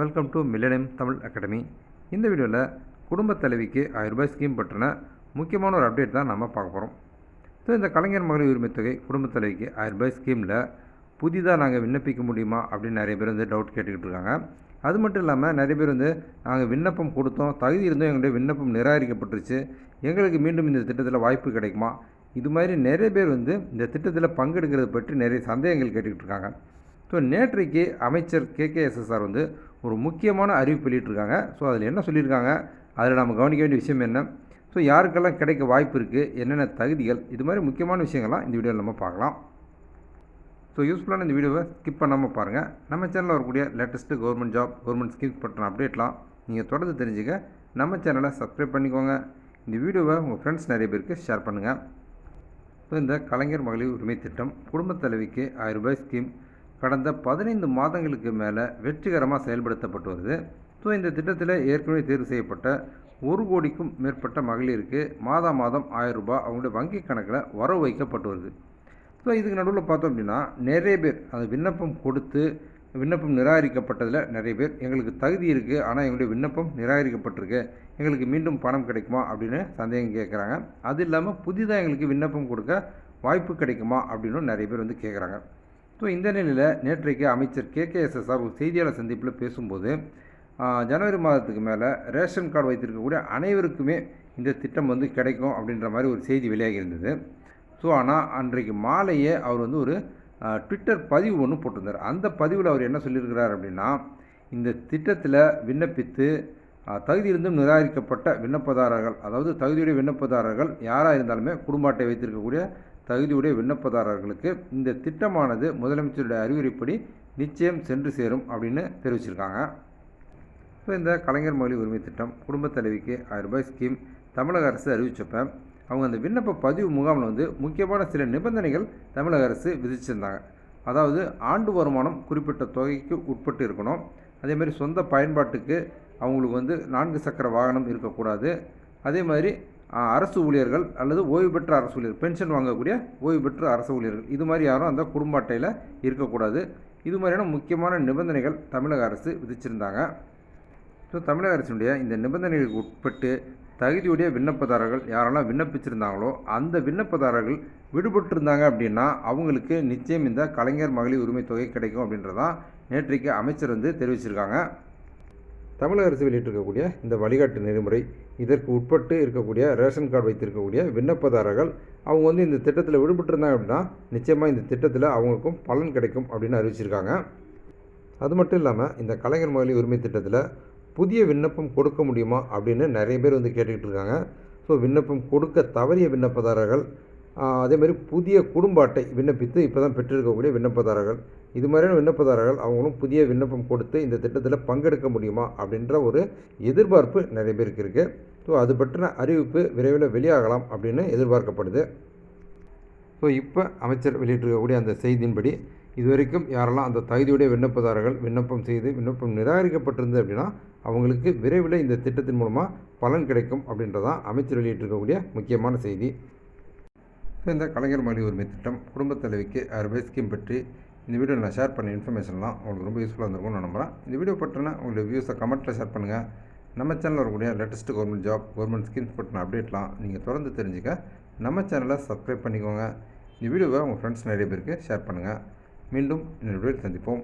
Welcome to millennium Tamil academy. இந்த வீடியோவில் குடும்ப தலைவிக்கு 1000 ரூபாய் ஸ்கீம் பற்றின முக்கியமான ஒரு அப்டேட் தான் நம்ம பார்க்க போகிறோம். ஸோ இந்த கலைஞர் மகளிர் உரிமை தொகை குடும்ப தலைவிக்கு 1000 ரூபாய் ஸ்கீமில் புதிதாக நாங்கள் விண்ணப்பிக்க முடியுமா அப்படின்னு நிறைய பேர் டவுட் கேட்டுக்கிட்டு இருக்காங்க. அது மட்டும் இல்லாமல் நிறைய பேர் நாங்கள் விண்ணப்பம் கொடுத்தோம், தகுதி இருந்தும் எங்களுடைய விண்ணப்பம் நிராகரிக்கப்பட்டுருச்சு, எங்களுக்கு மீண்டும் இந்த திட்டத்தில் வாய்ப்பு கிடைக்குமா, இது மாதிரி நிறைய பேர் இந்த திட்டத்தில் பங்கெடுக்கிறது பற்றி நிறைய சந்தேகங்கள் கேட்டுக்கிட்டு இருக்காங்க. ஸோ நேற்றைக்கு அமைச்சர் KKSSR ஒரு முக்கியமான அறிவிப்பு வெளியிட்டிருக்காங்க. ஸோ அதில் என்ன சொல்லியிருக்காங்க, அதில் நம்ம கவனிக்க வேண்டிய விஷயம் என்ன, ஸோ யாருக்கெல்லாம் கிடைக்க வாய்ப்பு இருக்குது, என்னென்ன தகுதிகள், இது மாதிரி முக்கியமான விஷயங்கள்லாம் இந்த வீடியோவில் நம்ம பார்க்கலாம். ஸோ யூஸ்ஃபுல்லான இந்த வீடியோவை ஸ்கிப் பண்ணாமல் பாருங்கள். நம்ம சேனலில் வரக்கூடிய latest government job, government schemes பற்றின அப்டேட்லாம் நீங்கள் தொடர்ந்து தெரிஞ்சுக்க நம்ம சேனலை சப்ஸ்கிரைப் பண்ணிக்கோங்க. இந்த வீடியோவை உங்கள் ஃப்ரெண்ட்ஸ் நிறைய பேருக்கு ஷேர் பண்ணுங்கள். ஸோ இந்த கலைஞர் மகளிர் உரிமை திட்டம் குடும்ப தலைவிக்கு 1000 ரூபாய் ஸ்கீம் கடந்த 15 மாதங்களுக்கு மேலே வெற்றிகரமாக செயல்படுத்தப்பட்டு வருது. ஸோ இந்த திட்டத்தில் ஏற்கனவே தேர்வு செய்யப்பட்ட 1 கோடிக்கும் மேற்பட்ட மகளிருக்கு மாதம் 1000 ரூபாய் அவங்களுடைய வங்கி கணக்கில் வரவு வைக்கப்பட்டு வருது. ஸோ இதுக்கு நடுவில் பார்த்தோம் அப்படின்னா நிறைய பேர் அது விண்ணப்பம் கொடுத்து விண்ணப்பம் நிராகரிக்கப்பட்டதில் நிறைய பேர் எங்களுக்கு தகுதி இருக்குது, ஆனால் எங்களுடைய விண்ணப்பம் நிராகரிக்கப்பட்டிருக்கு, எங்களுக்கு மீண்டும் பணம் கிடைக்குமா அப்படின்னு சந்தேகம் கேட்குறாங்க. அது இல்லாமல் புதிதாக எங்களுக்கு விண்ணப்பம் கொடுக்க வாய்ப்பு கிடைக்குமா அப்படின்னு நிறைய பேர் கேட்குறாங்க. ஸோ இந்த நிலையில் நேற்றைக்கு அமைச்சர் KKSSR ஒரு செய்தியாளர் சந்திப்பில் பேசும்போது ஜனவரி மாதத்துக்கு மேலே ரேஷன் கார்டு வைத்திருக்கக்கூடிய அனைவருக்குமே இந்த திட்டம் கிடைக்கும் அப்படின்ற மாதிரி ஒரு செய்தி வெளியாகி இருந்தது. ஸோ ஆனால் அன்றைக்கு மாலையே அவர் ஒரு ட்விட்டர் பதிவு ஒன்று போட்டிருந்தார். அந்த பதிவில் அவர் என்ன சொல்லியிருக்கிறார் அப்படின்னா, இந்த திட்டத்தில் விண்ணப்பித்து தகுதியிருந்தும் நிராகரிக்கப்பட்ட விண்ணப்பதாரர்கள், அதாவது தகுதியுடைய விண்ணப்பதாரர்கள் யாராக இருந்தாலுமே குடும்ப அட்டை வைத்திருக்கக்கூடிய தகுதியுடைய விண்ணப்பதாரர்களுக்கு இந்த திட்டமானது முதலமைச்சருடைய அறிவுரைப்படி நிச்சயம் சென்று சேரும் அப்படின்னு தெரிவிச்சிருக்காங்க. ஸோ இந்த கலைஞர் மகளிர் உரிமை திட்டம் குடும்ப தலைவிக்கு 1000 ரூபாய் ஸ்கீம் தமிழக அரசு அறிவித்தப்ப அவங்க அந்த விண்ணப்ப பதிவு முகாமில் முக்கியமான சில நிபந்தனைகள் தமிழக அரசு விதிச்சிருந்தாங்க. அதாவது ஆண்டு வருமானம் குறிப்பிட்ட தொகைக்கு உட்பட்டு இருக்கணும், அதே மாதிரி சொந்த பயன்பாட்டுக்கு அவங்களுக்கு 4 சக்கர வாகனம் இருக்கக்கூடாது, அதே மாதிரி அரசு ஊழியர்கள் அல்லது ஓய்வு பெற்ற அரசு ஊழியர், பென்ஷன் வாங்கக்கூடிய ஓய்வு பெற்ற அரசு ஊழியர்கள், இது மாதிரி யாரும் அந்த குடும்ப அட்டையில் இருக்கக்கூடாது. இது மாதிரியான முக்கியமான நிபந்தனைகள் தமிழக அரசு விதிச்சிருந்தாங்க. ஸோ தமிழக அரசினுடைய இந்த நிபந்தனைகளுக்கு உட்பட்டு தகுதியுடைய விண்ணப்பதாரர்கள் யாரெல்லாம் விண்ணப்பிச்சிருந்தாங்களோ அந்த விண்ணப்பதாரர்கள் விடுபட்டிருந்தாங்க அப்படின்னா அவங்களுக்கு நிச்சயம் இந்த கலைஞர் மகளிர் உரிமை தொகை கிடைக்கும் அப்படின்றதான் நேற்றைக்கு அமைச்சர் தெரிவிச்சிருக்காங்க. தமிழக அரசு வெளியிட்டிருக்கக்கூடிய இந்த வழிகாட்டு நெறிமுறை, இதற்கு உட்பட்டு இருக்கக்கூடிய ரேஷன் கார்டு வைத்திருக்கக்கூடிய விண்ணப்பதாரர்கள் அவங்க இந்த திட்டத்தில் விடுபட்டிருந்தாங்க அப்படின்னா நிச்சயமாக இந்த திட்டத்தில் அவங்களுக்கும் பலன் கிடைக்கும் அப்படின்னு அறிவிச்சிருக்காங்க. அது மட்டும் இல்லாமல் இந்த கலைஞர் மகளிர் உரிமை திட்டத்தில் புதிய விண்ணப்பம் கொடுக்க முடியுமா அப்படின்னு நிறைய பேர் கேட்டுக்கிட்டு இருக்காங்க. ஸோ விண்ணப்பம் கொடுக்க தவறிய விண்ணப்பதாரர்கள், அதேமாதிரி புதிய குடும்ப அட்டை விண்ணப்பித்து இப்போ தான் பெற்றிருக்கக்கூடிய விண்ணப்பதாரர்கள், இது மாதிரியான விண்ணப்பதாரர்கள் அவங்களும் புதிய விண்ணப்பம் கொடுத்து இந்த திட்டத்தில் பங்கெடுக்க முடியுமா அப்படின்ற ஒரு எதிர்பார்ப்பு நிறைய பேருக்கு இருக்குது. ஸோ அது பற்றின அறிவிப்பு விரைவில் வெளியாகலாம் அப்படின்னு எதிர்பார்க்கப்படுது. ஸோ இப்போ அமைச்சர் வெளியிட்டிருக்கக்கூடிய அந்த செய்தியின்படி இதுவரைக்கும் யாரெல்லாம் அந்த தகுதியுடைய விண்ணப்பதாரர்கள் விண்ணப்பம் செய்து விண்ணப்பம் நிராகரிக்கப்பட்டிருந்து அப்படின்னா அவங்களுக்கு விரைவில் இந்த திட்டத்தின் மூலமாக பலன் கிடைக்கும் அப்படின்றதான் அமைச்சர் வெளியிட்டிருக்கக்கூடிய முக்கியமான செய்தி. ஸோ இந்த கலைஞர் மகளிர் உரிமை திட்டம் குடும்ப தலைவிக்கு 1000 ரூபாய் ஸ்கீம் பற்றி இந்த வீடியோவில் நான் ஷேர் பண்ண இன்ஃபர்மேஷன்லாம் உங்களுக்கு ரொம்ப யூஸ்ஃபுல்லாக இருந்திருக்கும்னு நான் நம்புகிறேன். இந்த வீடியோ பற்றின உங்களுடைய வியூஸை கமெண்ட்டில் ஷேர் பண்ணுங்கள். நம்ம சேனலில் வரக்கூடிய latest government job, government schemes பற்றின அப்டேட்லாம் நீங்கள் தொடர்ந்து தெரிஞ்சுக்க நம்ம சேனலை சப்ஸ்கிரைப் பண்ணிக்கோங்க. இந்த வீடியோவை உங்கள் ஃப்ரெண்ட்ஸ் நிறைய பேருக்கு ஷேர் பண்ணுங்கள். மீண்டும் இன்னொரு வீடியோவில் சந்திப்போம்.